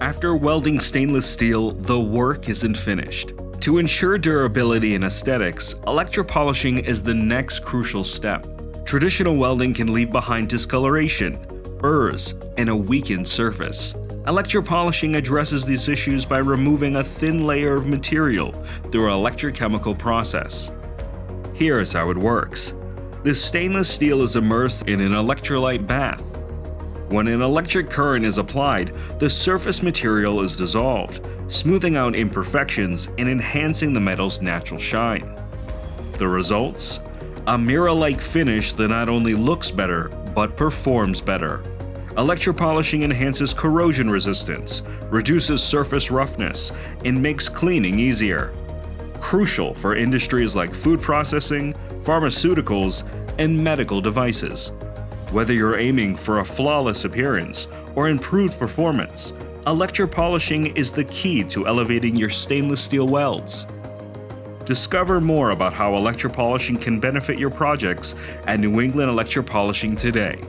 After welding stainless steel, the work isn't finished. To ensure durability and aesthetics, electropolishing is the next crucial step. Traditional welding can leave behind discoloration, burrs, and a weakened surface. Electropolishing addresses these issues by removing a thin layer of material through an electrochemical process. Here's how it works. The stainless steel is immersed in an electrolyte bath. When an electric current is applied, the surface material is dissolved, smoothing out imperfections and enhancing the metal's natural shine. The results? A mirror-like finish that not only looks better, but performs better. Electropolishing enhances corrosion resistance, reduces surface roughness, and makes cleaning easier. Crucial for industries like food processing, pharmaceuticals, and medical devices. Whether you're aiming for a flawless appearance or improved performance, electropolishing is the key to elevating your stainless steel welds. Discover more about how electropolishing can benefit your projects at New England Electropolishing today.